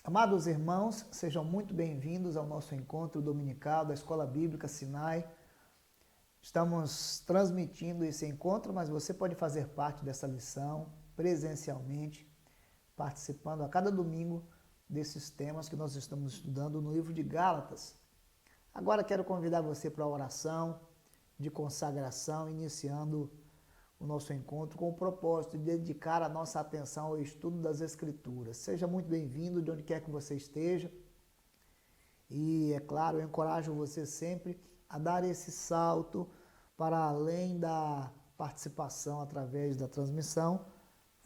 Amados irmãos, sejam muito bem-vindos ao nosso encontro dominical da Escola Bíblica Sinai. Estamos transmitindo esse encontro, mas você pode fazer parte dessa lição presencialmente, participando a cada domingo desses temas que nós estamos estudando no livro de Gálatas. Agora quero convidar você para a oração de consagração, iniciando o nosso encontro com o propósito de dedicar a nossa atenção ao estudo das Escrituras. Seja muito bem-vindo de onde quer que você esteja. E, é claro, eu encorajo você sempre a dar esse salto para além da participação através da transmissão,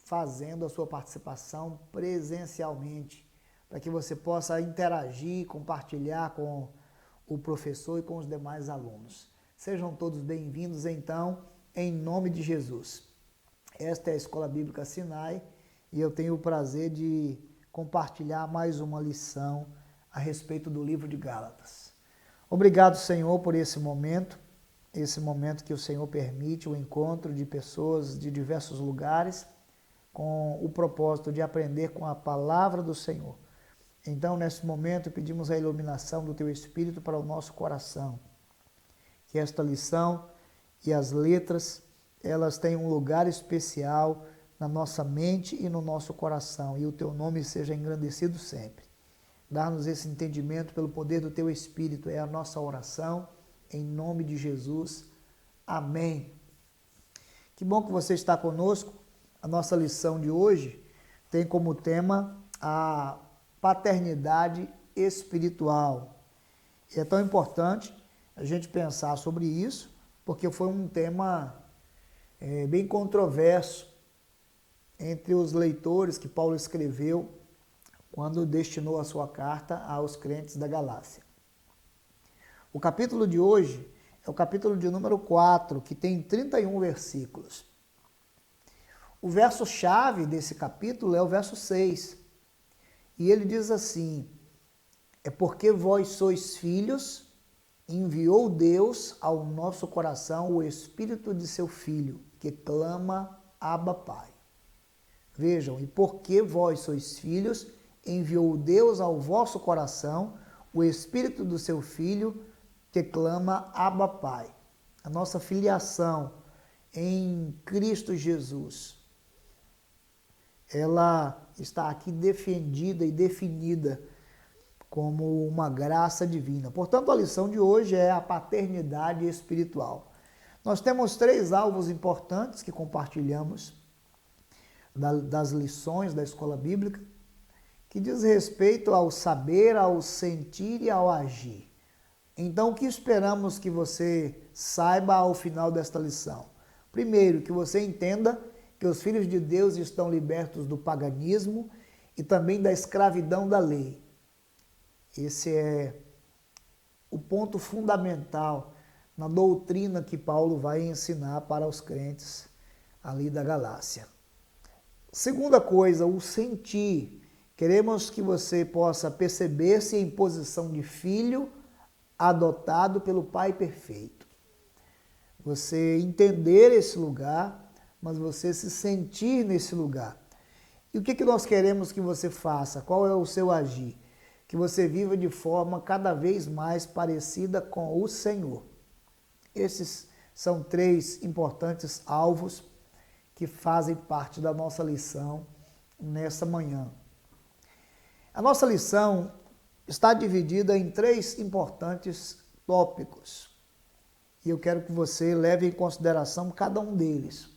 fazendo a sua participação presencialmente, para que você possa interagir, compartilhar com o professor e com os demais alunos. Sejam todos bem-vindos, então, em nome de Jesus. Esta é a Escola Bíblica Sinai e eu tenho o prazer de compartilhar mais uma lição a respeito do livro de Gálatas. Obrigado, Senhor, por esse momento que o Senhor permite o encontro de pessoas de diversos lugares com o propósito de aprender com a palavra do Senhor. Então, nesse momento, pedimos a iluminação do Teu Espírito para o nosso coração. Que esta lição e as letras, elas têm um lugar especial na nossa mente e no nosso coração, e o Teu nome seja engrandecido sempre. Dá-nos esse entendimento pelo poder do Teu Espírito, é a nossa oração, em nome de Jesus. Amém. Que bom que você está conosco. A nossa lição de hoje tem como tema a paternidade espiritual. E é tão importante a gente pensar sobre isso, porque foi um tema bem controverso entre os leitores que Paulo escreveu quando destinou a sua carta aos crentes da Galácia. O capítulo de hoje é o capítulo de número 4, que tem 31 versículos. O verso-chave desse capítulo é o verso 6. E ele diz assim: é porque vós sois filhos, enviou Deus ao nosso coração o Espírito de seu Filho, que clama, Abba, Pai. Vejam, e porque vós sois filhos, enviou Deus ao vosso coração o Espírito do seu Filho, que clama, Abba, Pai. A nossa filiação em Cristo Jesus, ela está aqui defendida e definida como uma graça divina. Portanto, a lição de hoje é a paternidade espiritual. Nós temos 3 alvos importantes que compartilhamos das lições da escola bíblica, que diz respeito ao saber, ao sentir e ao agir. Então, o que esperamos que você saiba ao final desta lição? Primeiro, que você entenda que os filhos de Deus estão libertos do paganismo e também da escravidão da lei. Esse é o ponto fundamental na doutrina que Paulo vai ensinar para os crentes ali da Galácia. Segunda coisa, o sentir. Queremos que você possa perceber-se em posição de filho adotado pelo Pai perfeito. Você entender esse lugar, mas você se sentir nesse lugar. E o que nós queremos que você faça? Qual é o seu agir? Que você viva de forma cada vez mais parecida com o Senhor. Esses são 3 importantes alvos que fazem parte da nossa lição nessa manhã. A nossa lição está dividida em 3 importantes tópicos. E eu quero que você leve em consideração cada um deles.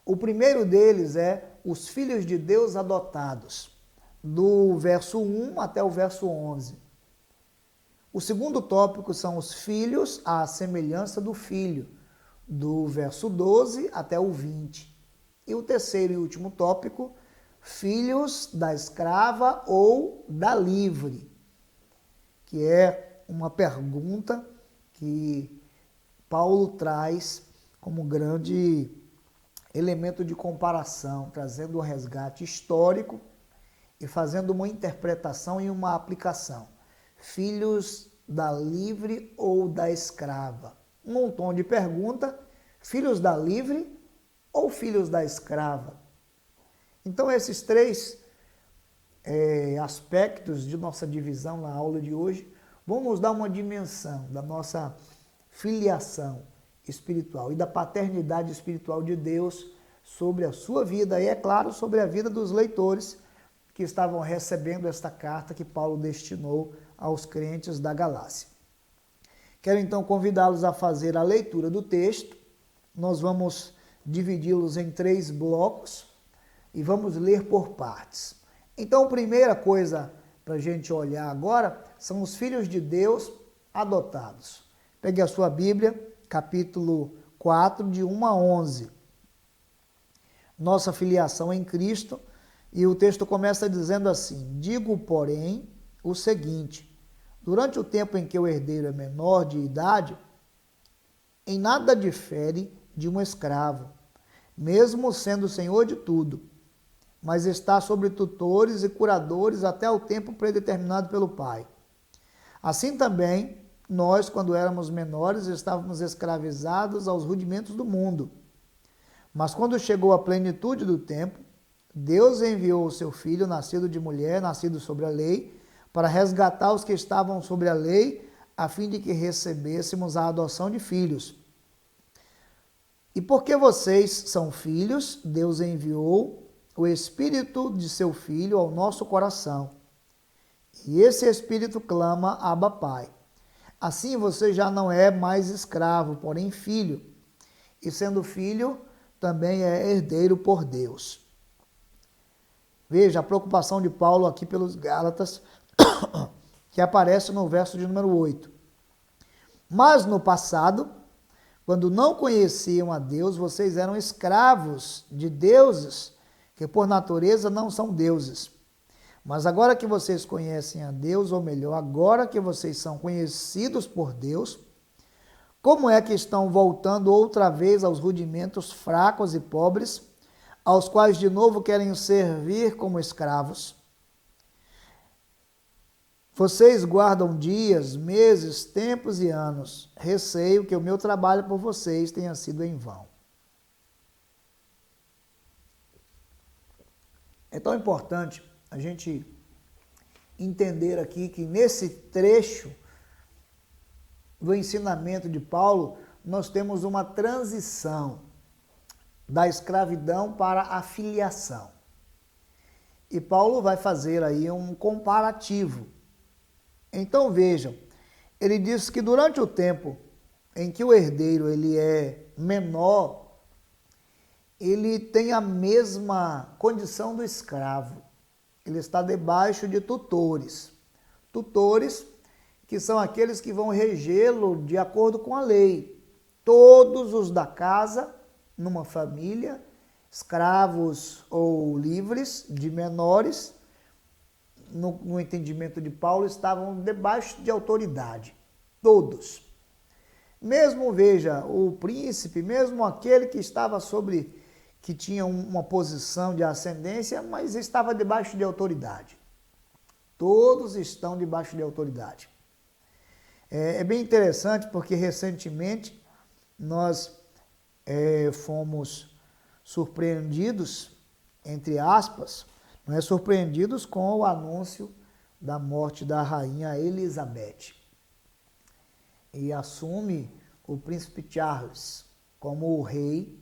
O primeiro deles é os filhos de Deus adotados, do verso 1 até o verso 11. O segundo tópico são os filhos à semelhança do filho, do verso 12 até o 20. E o terceiro e último tópico, filhos da escrava ou da livre, que é uma pergunta que Paulo traz como grande elemento de comparação, trazendo um resgate histórico e fazendo uma interpretação e uma aplicação. Filhos da livre ou da escrava? Um montão de pergunta. Filhos da livre ou filhos da escrava? Então, esses 3 aspectos de nossa divisão na aula de hoje vão nos dar uma dimensão da nossa filiação espiritual e da paternidade espiritual de Deus sobre a sua vida e, é claro, sobre a vida dos leitores que estavam recebendo esta carta que Paulo destinou aos crentes da Galácia. Quero então convidá-los a fazer a leitura do texto. Nós vamos dividi-los em 3 blocos e vamos ler por partes. Então, a primeira coisa para a gente olhar agora são os filhos de Deus adotados. Pegue a sua Bíblia, capítulo 4, de 1 a 11. Nossa filiação em Cristo, e o texto começa dizendo assim: digo, porém, o seguinte: durante o tempo em que o herdeiro é menor de idade, em nada difere de um escravo, mesmo sendo senhor de tudo, mas está sobre tutores e curadores até o tempo predeterminado pelo Pai. Assim também, nós, quando éramos menores, estávamos escravizados aos rudimentos do mundo. Mas quando chegou a plenitude do tempo, Deus enviou o seu Filho, nascido de mulher, nascido sobre a lei, para resgatar os que estavam sobre a lei, a fim de que recebêssemos a adoção de filhos. E porque vocês são filhos, Deus enviou o Espírito de seu Filho ao nosso coração. E esse Espírito clama: Abba, Pai. Assim você já não é mais escravo, porém filho. E sendo filho, também é herdeiro por Deus. Veja a preocupação de Paulo aqui pelos Gálatas, que aparece no verso de número 8. Mas no passado, quando não conheciam a Deus, vocês eram escravos de deuses, que por natureza não são deuses. Mas agora que vocês conhecem a Deus, ou melhor, agora que vocês são conhecidos por Deus, como é que estão voltando outra vez aos rudimentos fracos e pobres, aos quais de novo querem servir como escravos? Vocês guardam dias, meses, tempos e anos. Receio que o meu trabalho por vocês tenha sido em vão. É tão importante a gente entender aqui que nesse trecho do ensinamento de Paulo, nós temos uma transição da escravidão para a filiação. E Paulo vai fazer aí um comparativo. Então vejam, ele diz que durante o tempo em que o herdeiro ele é menor, ele tem a mesma condição do escravo. Ele está debaixo de tutores. Tutores que são aqueles que vão regê-lo de acordo com a lei. Todos os da casa, numa família, escravos ou livres, de menores, no entendimento de Paulo, estavam debaixo de autoridade. Todos. Mesmo, veja, o príncipe, mesmo aquele que estava sobre, que tinha uma posição de ascendência, mas estava debaixo de autoridade. Todos estão debaixo de autoridade. É bem interessante porque recentemente nós fomos surpreendidos, entre aspas, surpreendidos com o anúncio da morte da rainha Elizabeth. E assume o príncipe Charles como o rei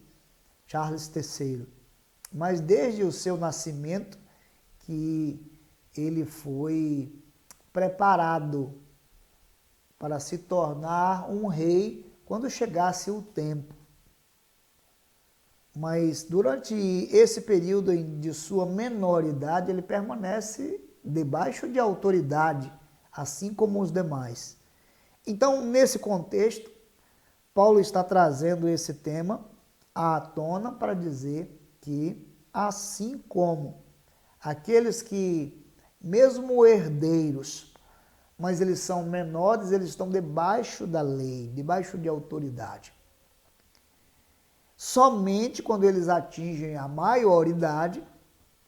Charles III. Mas desde o seu nascimento que ele foi preparado para se tornar um rei quando chegasse o tempo. Mas durante esse período de sua menoridade, ele permanece debaixo de autoridade, assim como os demais. Então, nesse contexto, Paulo está trazendo esse tema à tona para dizer que, assim como aqueles que, mesmo herdeiros, mas eles são menores, eles estão debaixo da lei, debaixo de autoridade. Somente quando eles atingem a maioridade,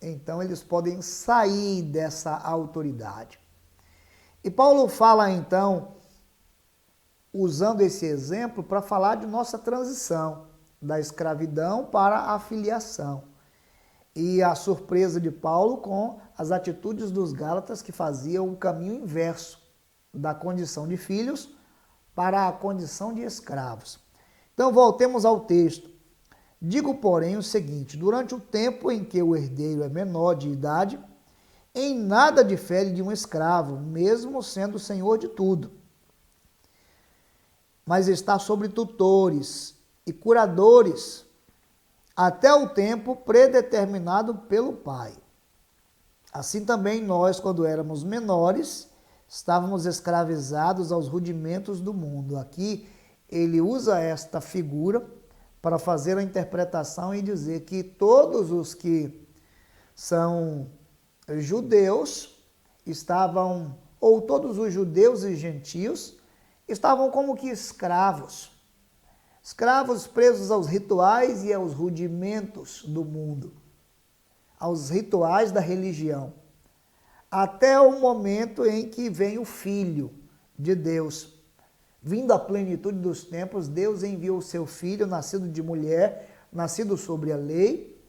então eles podem sair dessa autoridade. E Paulo fala então, usando esse exemplo, para falar de nossa transição da escravidão para a filiação. e a surpresa de Paulo com as atitudes dos Gálatas que faziam o caminho inverso da condição de filhos para a condição de escravos. Então, voltemos ao texto. Digo, porém, o seguinte: durante o tempo em que o herdeiro é menor de idade, em nada difere de um escravo, mesmo sendo senhor de tudo, mas está sobre tutores e curadores até o tempo predeterminado pelo Pai. Assim também nós, quando éramos menores, estávamos escravizados aos rudimentos do mundo. Aqui ele usa esta figura para fazer a interpretação e dizer que todos os que são judeus estavam, ou todos os judeus e gentios, estavam como que escravos. Escravos presos aos rituais e aos rudimentos do mundo, aos rituais da religião, até o momento em que vem o Filho de Deus. Vindo à plenitude dos tempos, Deus enviou o seu Filho, nascido de mulher, nascido sobre a lei,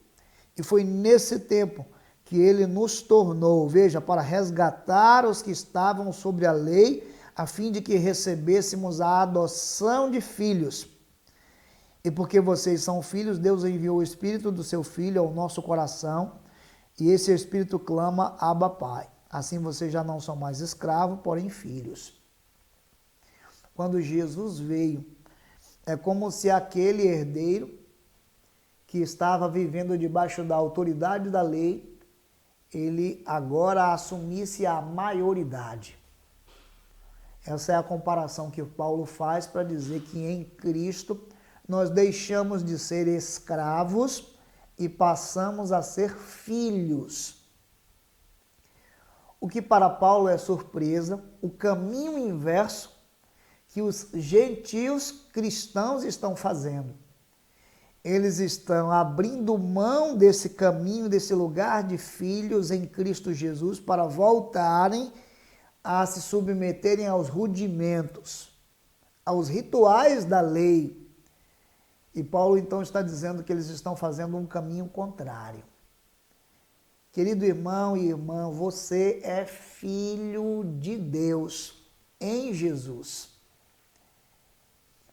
e foi nesse tempo que ele nos tornou, veja, para resgatar os que estavam sobre a lei, a fim de que recebêssemos a adoção de filhos. E porque vocês são filhos, Deus enviou o Espírito do seu Filho ao nosso coração, e esse Espírito clama, Abba, Pai. Assim vocês já não são mais escravos, porém filhos. Quando Jesus veio, é como se aquele herdeiro que estava vivendo debaixo da autoridade da lei, ele agora assumisse a maioridade. Essa é a comparação que Paulo faz para dizer que em Cristo nós deixamos de ser escravos e passamos a ser filhos. O que para Paulo é surpresa, o caminho inverso que os gentios cristãos estão fazendo. Eles estão abrindo mão desse caminho, desse lugar de filhos em Cristo Jesus para voltarem a se submeterem aos rudimentos, aos rituais da lei. E Paulo então está dizendo que eles estão fazendo um caminho contrário. Querido irmão e irmã, você é filho de Deus em Jesus.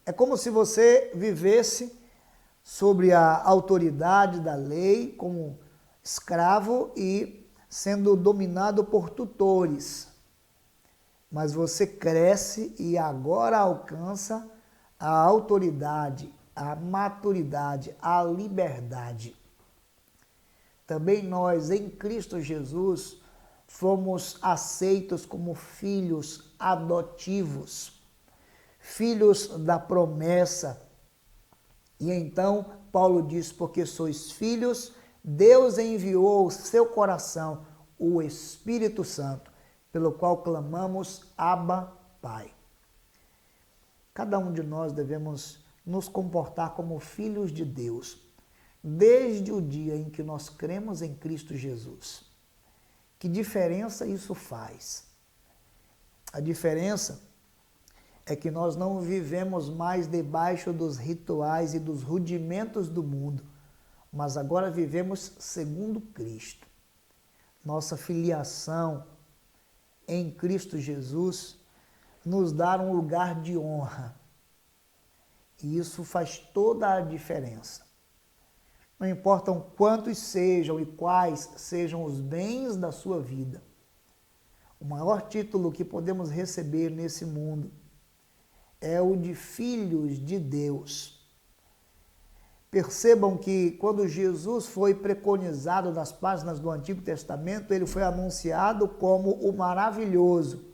É como se você vivesse sobre a autoridade da lei como escravo e sendo dominado por tutores. Mas você cresce e agora alcança a autoridade, a maturidade, a liberdade. Também nós, em Cristo Jesus, fomos aceitos como filhos adotivos, filhos da promessa. E então, Paulo diz, porque sois filhos, Deus enviou ao seu coração o Espírito Santo, pelo qual clamamos, Abba, Pai. Cada um de nós devemos nos comportar como filhos de Deus, desde o dia em que nós cremos em Cristo Jesus. Que diferença isso faz? A diferença é que nós não vivemos mais debaixo dos rituais e dos rudimentos do mundo, mas agora vivemos segundo Cristo. Nossa filiação em Cristo Jesus nos dá um lugar de honra. E isso faz toda a diferença. Não importam quantos sejam e quais sejam os bens da sua vida. O maior título que podemos receber nesse mundo é o de filhos de Deus. Percebam que quando Jesus foi preconizado nas páginas do Antigo Testamento, ele foi anunciado como o maravilhoso,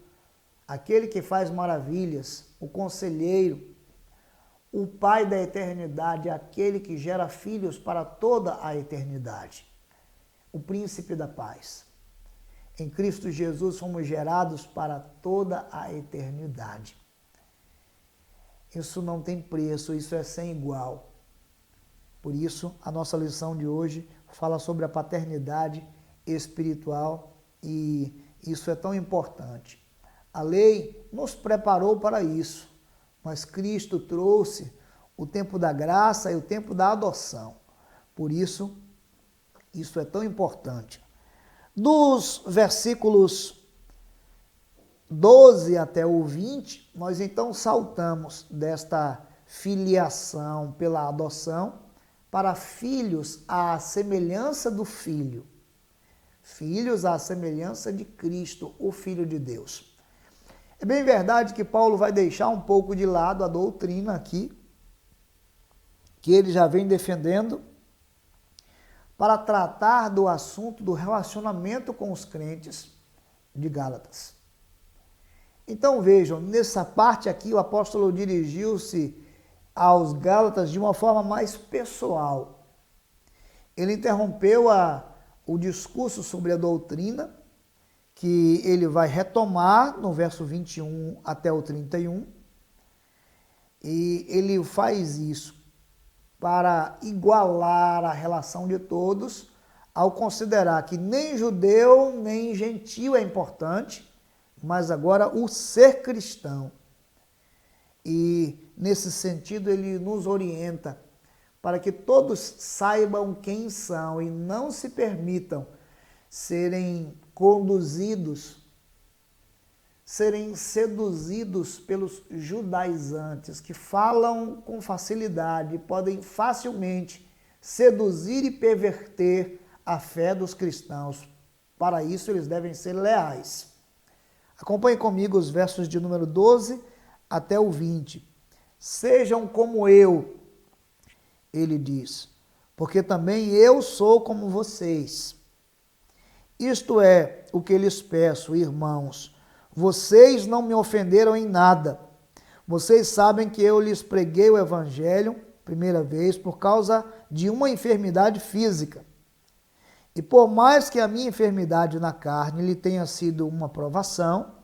aquele que faz maravilhas, o conselheiro, o Pai da eternidade, aquele que gera filhos para toda a eternidade, o príncipe da paz. Em Cristo Jesus fomos gerados para toda a eternidade. Isso não tem preço, isso é sem igual. Por isso, a nossa lição de hoje fala sobre a paternidade espiritual e isso é tão importante. A lei nos preparou para isso, mas Cristo trouxe o tempo da graça e o tempo da adoção. Por isso, Isso é tão importante. Dos versículos 12 até o 20, nós então saltamos desta filiação pela adoção para filhos à semelhança do Filho. Filhos à semelhança de Cristo, o Filho de Deus. É bem verdade que Paulo vai deixar um pouco de lado a doutrina aqui, que ele já vem defendendo, para tratar do assunto do relacionamento com os crentes de Gálatas. Então vejam, nessa parte aqui o apóstolo dirigiu-se aos Gálatas de uma forma mais pessoal. Ele interrompeu o discurso sobre a doutrina, que ele vai retomar no verso 21 até o 31, e ele faz isso para igualar a relação de todos, ao considerar que nem judeu nem gentil é importante, mas agora o ser cristão. E nesse sentido ele nos orienta para que todos saibam quem são e não se permitam serem conduzidos, serem seduzidos pelos judaizantes, que falam com facilidade, podem facilmente seduzir e perverter a fé dos cristãos. Para isso, eles devem ser leais. Acompanhe comigo os versos de número 12 até o 20. Sejam como eu, ele diz, porque também eu sou como vocês. Isto é o que lhes peço, irmãos. Vocês não me ofenderam em nada. Vocês sabem que eu lhes preguei o evangelho, primeira vez, por causa de uma enfermidade física. E por mais que a minha enfermidade na carne lhe tenha sido uma provação,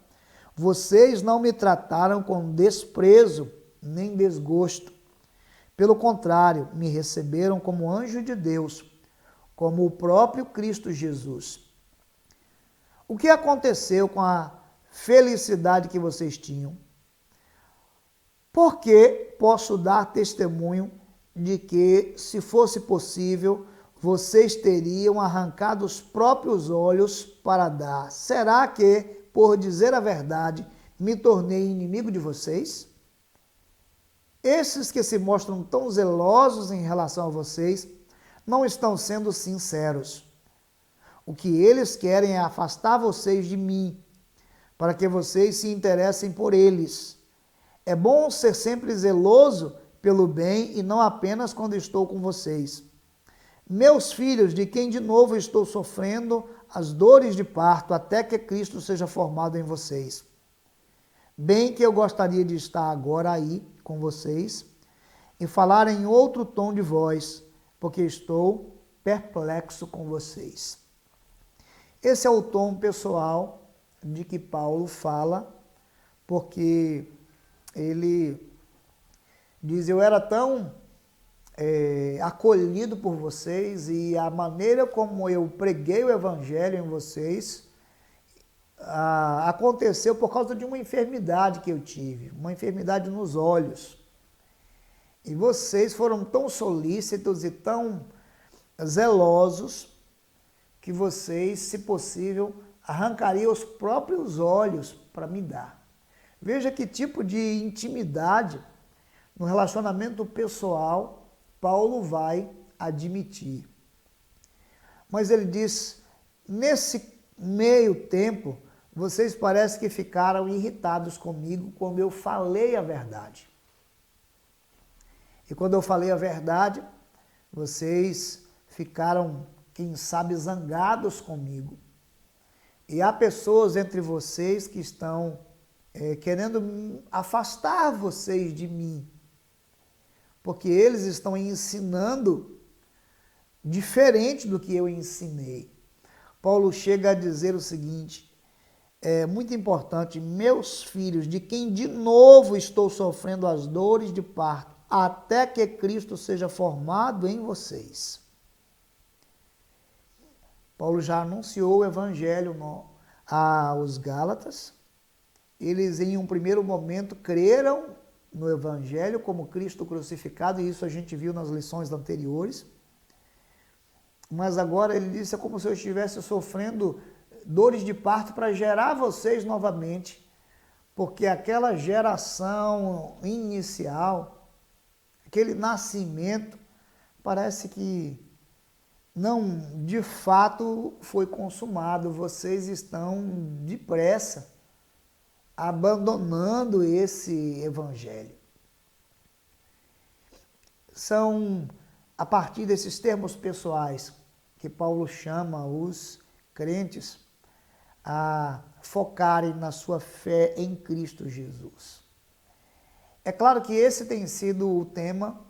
vocês não me trataram com desprezo nem desgosto. Pelo contrário, me receberam como anjo de Deus, como o próprio Cristo Jesus. O que aconteceu com a felicidade que vocês tinham? Porque posso dar testemunho de que, se fosse possível, vocês teriam arrancado os próprios olhos para dar. Será que, por dizer a verdade, me tornei inimigo de vocês? Esses que se mostram tão zelosos em relação a vocês não estão sendo sinceros. O que eles querem é afastar vocês de mim, para que vocês se interessem por eles. É bom ser sempre zeloso pelo bem e não apenas quando estou com vocês. Meus filhos, de quem de novo estou sofrendo as dores de parto até que Cristo seja formado em vocês. Bem que eu gostaria de estar agora aí com vocês e falar em outro tom de voz, porque estou perplexo com vocês. Esse é o tom pessoal de que Paulo fala, porque ele diz, eu era tão acolhido por vocês e a maneira como eu preguei o evangelho em vocês aconteceu por causa de uma enfermidade que eu tive, uma enfermidade nos olhos. E vocês foram tão solícitos e tão zelosos que vocês, se possível, arrancariam os próprios olhos para me dar. Veja que tipo de intimidade no relacionamento pessoal Paulo vai admitir. Mas ele diz, nesse meio tempo, vocês parecem que ficaram irritados comigo quando eu falei a verdade. E quando eu falei a verdade, vocês ficaram, quem sabe, zangados comigo. E há pessoas entre vocês que estão querendo afastar vocês de mim, porque eles estão ensinando diferente do que eu ensinei. Paulo chega a dizer o seguinte, é muito importante, meus filhos, de quem de novo estou sofrendo as dores de parto, até que Cristo seja formado em vocês. Paulo já anunciou o evangelho aos Gálatas. Eles, em um primeiro momento, creram no evangelho como Cristo crucificado, e isso a gente viu nas lições anteriores. mas agora ele disse, é como se eu estivesse sofrendo dores de parto para gerar vocês novamente, porque aquela geração inicial, aquele nascimento, parece que não de fato foi consumado. Vocês estão depressa abandonando esse evangelho. São a partir desses termos pessoais que Paulo chama os crentes a focarem na sua fé em Cristo Jesus. É claro que esse tem sido o tema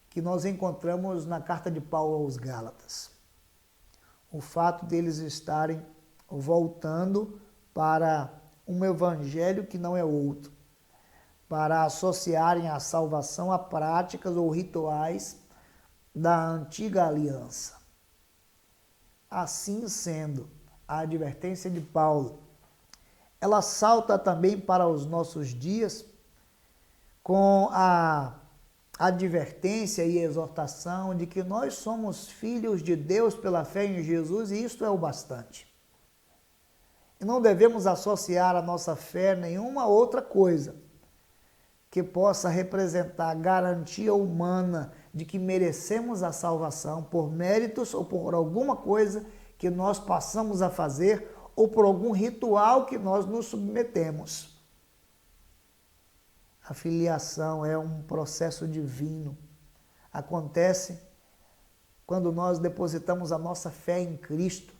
que nós encontramos na carta de Paulo aos Gálatas. O fato deles estarem voltando para um evangelho que não é outro, para associarem a salvação a práticas ou rituais da antiga aliança. Assim sendo, a advertência de Paulo, ela salta também para os nossos dias com a advertência e exortação de que nós somos filhos de Deus pela fé em Jesus e isto é o bastante. E não devemos associar a nossa fé a nenhuma outra coisa que possa representar garantia humana de que merecemos a salvação por méritos ou por alguma coisa que nós passamos a fazer ou por algum ritual que nós nos submetemos. A filiação é um processo divino. Acontece quando nós depositamos a nossa fé em Cristo.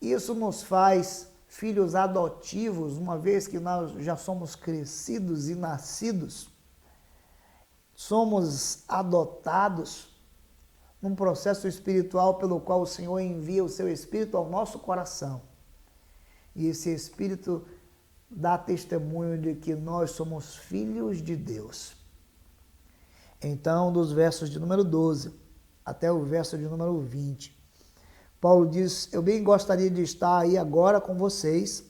Isso nos faz filhos adotivos, uma vez que nós já somos crescidos e nascidos. Somos adotados num processo espiritual pelo qual o Senhor envia o seu Espírito ao nosso coração. E esse Espírito dá testemunho de que nós somos filhos de Deus. Então, dos versos de número 12 até o verso de número 20, Paulo diz, eu bem gostaria de estar aí agora com vocês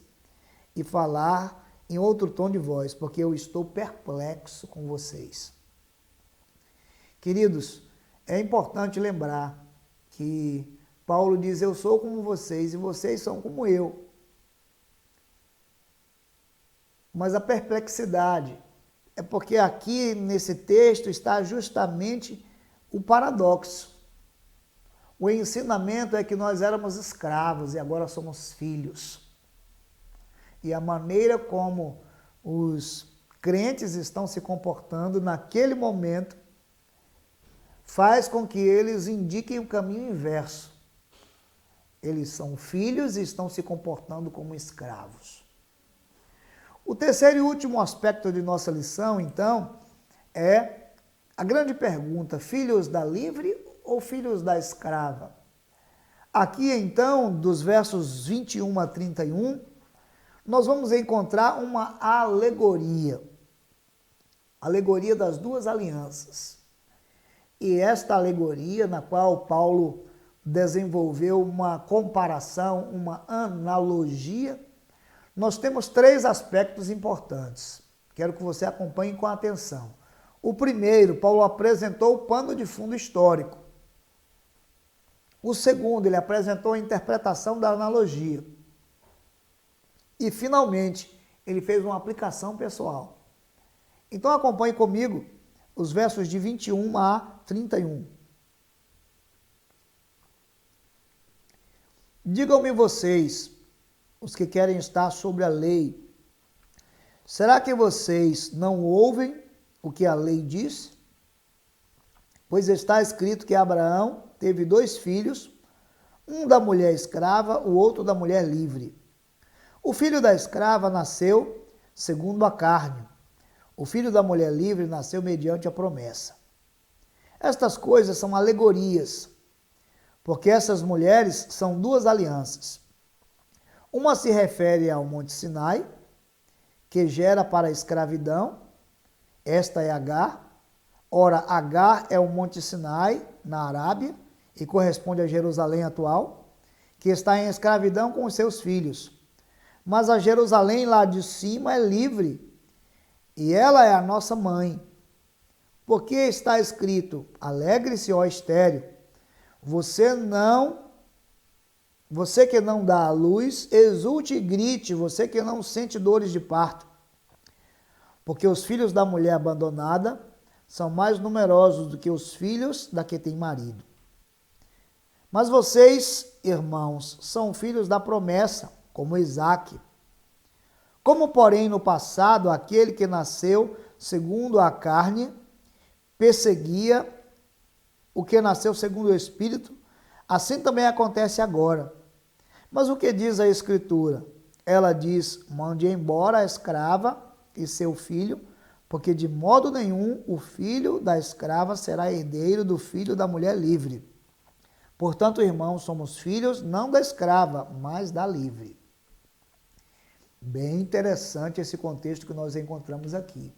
e falar em outro tom de voz, porque eu estou perplexo com vocês. Queridos, é importante lembrar que Paulo diz, eu sou como vocês e vocês são como eu. Mas a perplexidade é porque aqui nesse texto está justamente o paradoxo. O ensinamento é que nós éramos escravos e agora somos filhos. E a maneira como os crentes estão se comportando naquele momento faz com que eles indiquem o caminho inverso. Eles são filhos e estão se comportando como escravos. O terceiro e último aspecto de nossa lição, então, é a grande pergunta, filhos da livre ou filhos da escrava? Aqui, então, dos versos 21 a 31, nós vamos encontrar uma alegoria. Alegoria das duas alianças. E esta alegoria, na qual Paulo desenvolveu uma comparação, uma analogia, nós temos três aspectos importantes. Quero que você acompanhe com atenção. O primeiro, Paulo apresentou o pano de fundo histórico. O segundo, ele apresentou a interpretação da analogia. E, finalmente, ele fez uma aplicação pessoal. Então, acompanhe comigo os versos de 21 a 31. Digam-me vocês, os que querem estar sobre a lei, será que vocês não ouvem o que a lei diz? Pois está escrito que Abraão teve 2 filhos, um da mulher escrava, o outro da mulher livre. O filho da escrava nasceu segundo a carne. O filho da mulher livre nasceu mediante a promessa. Estas coisas são alegorias, porque essas mulheres são 2 alianças. Uma se refere ao Monte Sinai, que gera para a escravidão. Esta é Agar. Ora, Agar é o Monte Sinai, na Arábia, e corresponde a Jerusalém atual, que está em escravidão com os seus filhos. Mas a Jerusalém lá de cima é livre, e ela é a nossa mãe. Porque está escrito, alegre-se, ó estéril, Você que não dá à luz, exulte e grite, você que não sente dores de parto. Porque os filhos da mulher abandonada são mais numerosos do que os filhos da que tem marido. Mas vocês, irmãos, são filhos da promessa, como Isaque. Como, porém, no passado, aquele que nasceu segundo a carne perseguia o que nasceu segundo o Espírito, assim também acontece agora. Mas o que diz a Escritura? Ela diz: mande embora a escrava e seu filho, porque de modo nenhum o filho da escrava será herdeiro do filho da mulher livre. Portanto, irmãos, somos filhos não da escrava, mas da livre. Bem interessante esse contexto que nós encontramos aqui.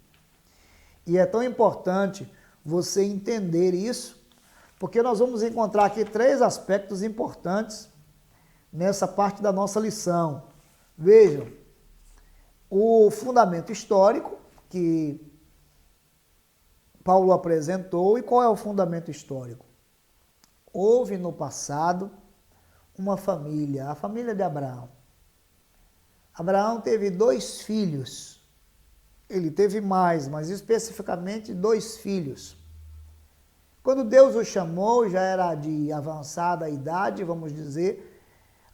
E é tão importante você entender isso, porque nós vamos encontrar aqui 3 aspectos importantes nessa parte da nossa lição. Vejam, o fundamento histórico que Paulo apresentou. E qual é o fundamento histórico? Houve no passado uma família, a família de Abraão. Abraão teve 2 filhos. Ele teve mais, mas especificamente 2 filhos. Quando Deus o chamou, já era de avançada idade, vamos dizer,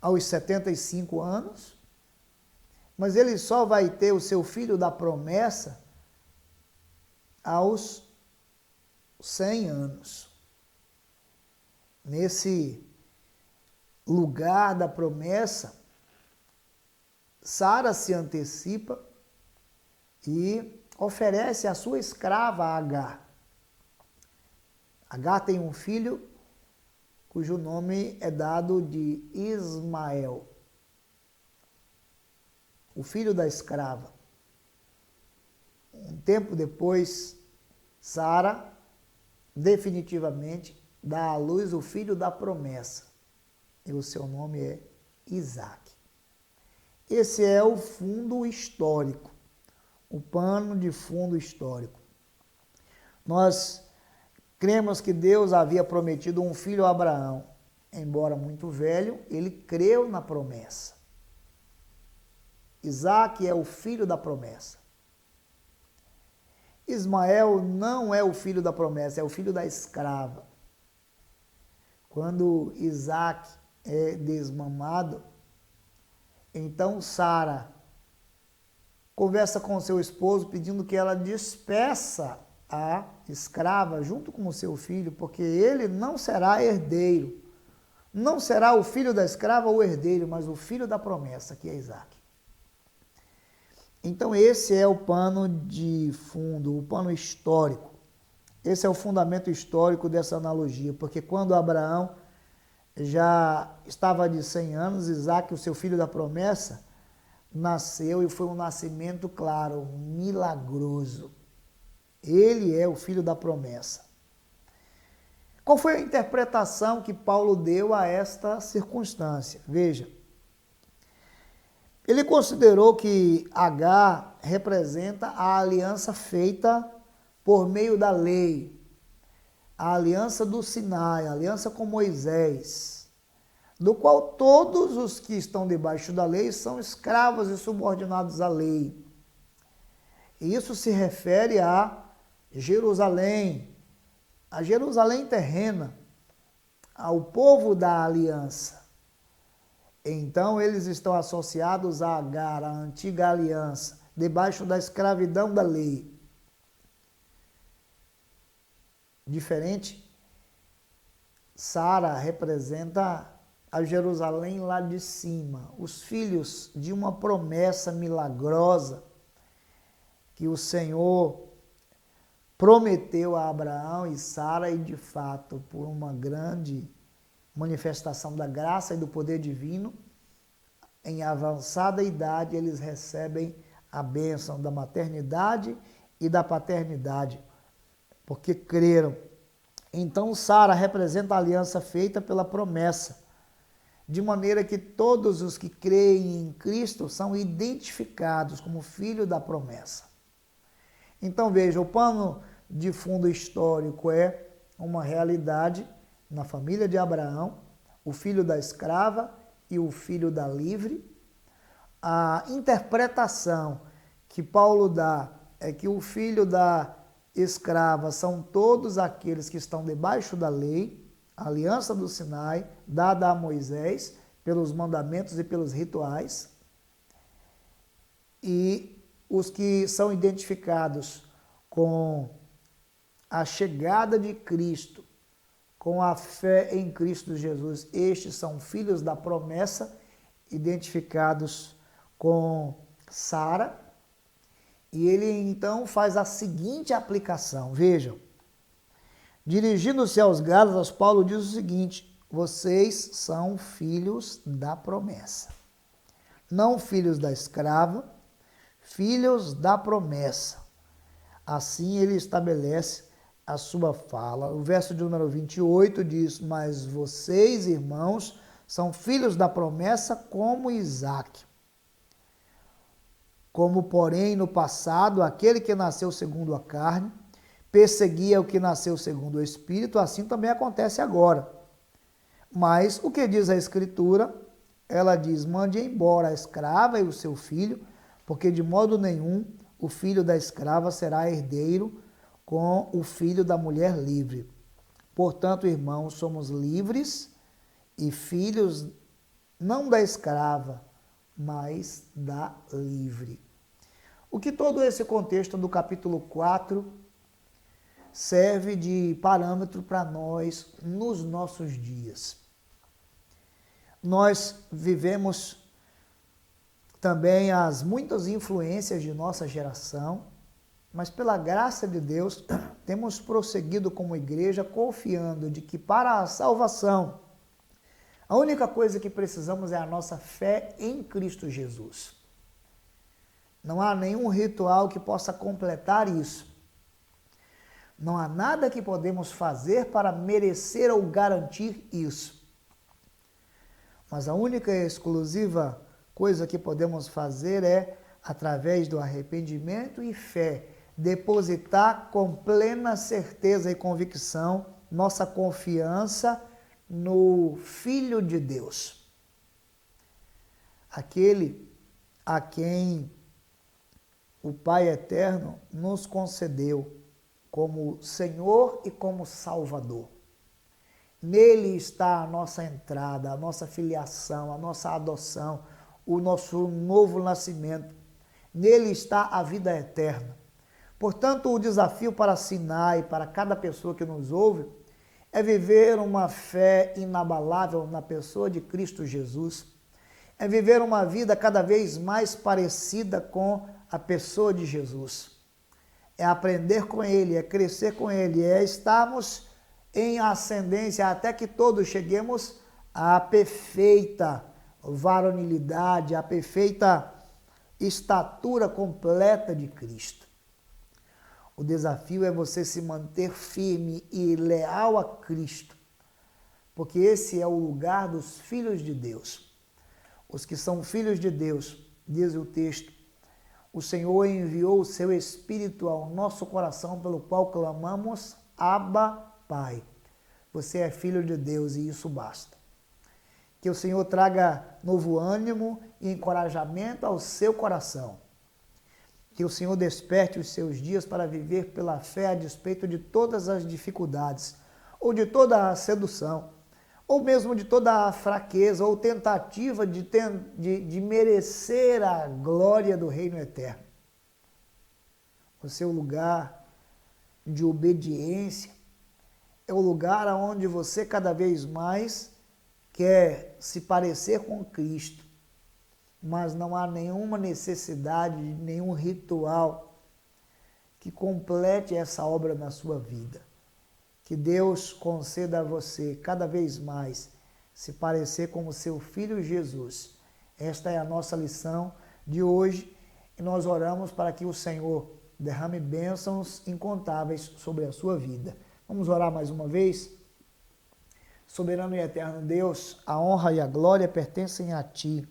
aos 75 anos. Mas ele só vai ter o seu filho da promessa aos 100 anos. Nesse lugar da promessa, Sara se antecipa e oferece a sua escrava Agar. Agar tem um filho cujo nome é dado de Ismael, o filho da escrava. Um tempo depois, Sara definitivamente dá à luz o filho da promessa, e o seu nome é Isaque. Esse é o fundo histórico, o pano de fundo histórico. Nós cremos que Deus havia prometido um filho a Abraão. Embora muito velho, ele creu na promessa. Isaque é o filho da promessa. Ismael não é o filho da promessa, é o filho da escrava. Quando Isaque é desmamado, então Sara conversa com seu esposo pedindo que ela despeça a escrava junto com o seu filho, porque ele não será herdeiro. Não será o filho da escrava o herdeiro, mas o filho da promessa, que é Isaque. Então esse é o pano de fundo, o pano histórico. Esse é o fundamento histórico dessa analogia, porque quando Abraão já estava de 100 anos, Isaque, o seu filho da promessa, nasceu e foi um nascimento, claro, milagroso. Ele é o filho da promessa. Qual foi a interpretação que Paulo deu a esta circunstância? Veja, ele considerou que Agar representa a aliança feita por meio da lei, a aliança do Sinai, a aliança com Moisés, do qual todos os que estão debaixo da lei são escravos e subordinados à lei. E isso se refere a Jerusalém terrena, ao povo da aliança. Então eles estão associados a Agar, a antiga aliança, debaixo da escravidão da lei. Diferente, Sara representa a Jerusalém lá de cima, os filhos de uma promessa milagrosa que o Senhor prometeu a Abraão e Sara, e de fato, por uma grande manifestação da graça e do poder divino, em avançada idade eles recebem a bênção da maternidade e da paternidade, porque creram. Então Sara representa a aliança feita pela promessa, de maneira que todos os que creem em Cristo são identificados como filho da promessa. Então veja, o pano de fundo histórico é uma realidade na família de Abraão, o filho da escrava e o filho da livre. A interpretação que Paulo dá é que o filho da escrava são todos aqueles que estão debaixo da lei, a aliança do Sinai, dada a Moisés, pelos mandamentos e pelos rituais. E os que são identificados com a chegada de Cristo, com a fé em Cristo Jesus, estes são filhos da promessa, identificados com Sara. E ele então faz a seguinte aplicação, vejam. Dirigindo-se aos Gálatas, Paulo diz o seguinte: vocês são filhos da promessa. Não filhos da escrava, filhos da promessa. Assim ele estabelece a sua fala. O verso de número 28 diz: mas vocês, irmãos, são filhos da promessa como Isaque. Como, porém, no passado, aquele que nasceu segundo a carne perseguia o que nasceu segundo o Espírito, assim também acontece agora. Mas o que diz a Escritura? Ela diz: mande embora a escrava e o seu filho, porque de modo nenhum o filho da escrava será herdeiro com o filho da mulher livre. Portanto, irmãos, somos livres e filhos não da escrava, mas da livre. O que todo esse contexto do capítulo 4 serve de parâmetro para nós nos nossos dias. Nós vivemos também as muitas influências de nossa geração, mas pela graça de Deus temos prosseguido como igreja confiando de que para a salvação a única coisa que precisamos é a nossa fé em Cristo Jesus. Não há nenhum ritual que possa completar isso. Não há nada que podemos fazer para merecer ou garantir isso. Mas a única e exclusiva coisa que podemos fazer é, através do arrependimento e fé, depositar com plena certeza e convicção nossa confiança no Filho de Deus. Aquele a quem o Pai Eterno nos concedeu como Senhor e como Salvador. Nele está a nossa entrada, a nossa filiação, a nossa adoção, o nosso novo nascimento. Nele está a vida eterna. Portanto, o desafio para Sinai, para cada pessoa que nos ouve, é viver uma fé inabalável na pessoa de Cristo Jesus. É viver uma vida cada vez mais parecida com a pessoa de Jesus. É aprender com Ele, é crescer com Ele, é estarmos em ascendência até que todos cheguemos à perfeita varonilidade, à perfeita estatura completa de Cristo. O desafio é você se manter firme e leal a Cristo, porque esse é o lugar dos filhos de Deus. Os que são filhos de Deus, diz o texto, o Senhor enviou o seu Espírito ao nosso coração, pelo qual clamamos, Abba, Pai. Você é filho de Deus e isso basta. Que o Senhor traga novo ânimo e encorajamento ao seu coração. Que o Senhor desperte os seus dias para viver pela fé a despeito de todas as dificuldades, ou de toda a sedução, ou mesmo de toda a fraqueza, ou tentativa de merecer a glória do reino eterno. O seu lugar de obediência é o lugar onde você cada vez mais quer se parecer com Cristo, mas não há nenhuma necessidade, nenhum ritual que complete essa obra na sua vida. Que Deus conceda a você cada vez mais se parecer com o seu Filho Jesus. Esta é a nossa lição de hoje e nós oramos para que o Senhor derrame bênçãos incontáveis sobre a sua vida. Vamos orar mais uma vez? Soberano e eterno Deus, a honra e a glória pertencem a Ti,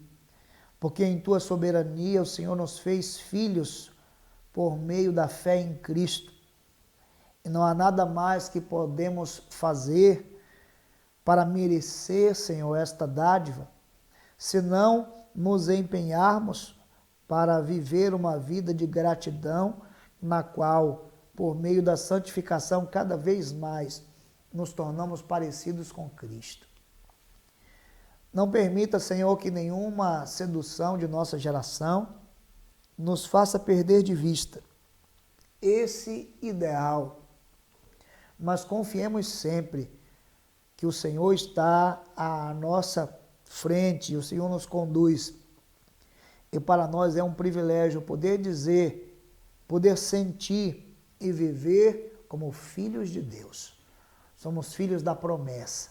porque em Tua soberania o Senhor nos fez filhos por meio da fé em Cristo. E não há nada mais que podemos fazer para merecer, Senhor, esta dádiva, se não nos empenharmos para viver uma vida de gratidão, na qual, por meio da santificação, cada vez mais nos tornamos parecidos com Cristo. Não permita, Senhor, que nenhuma sedução de nossa geração nos faça perder de vista esse ideal, mas confiemos sempre que o Senhor está à nossa frente, o Senhor nos conduz. E para nós é um privilégio poder dizer, poder sentir e viver como filhos de Deus. Somos filhos da promessa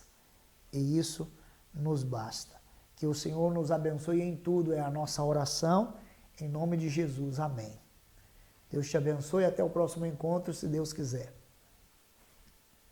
e isso nos basta. Que o Senhor nos abençoe em tudo, é a nossa oração, em nome de Jesus. Amém. Deus te abençoe e até o próximo encontro, se Deus quiser.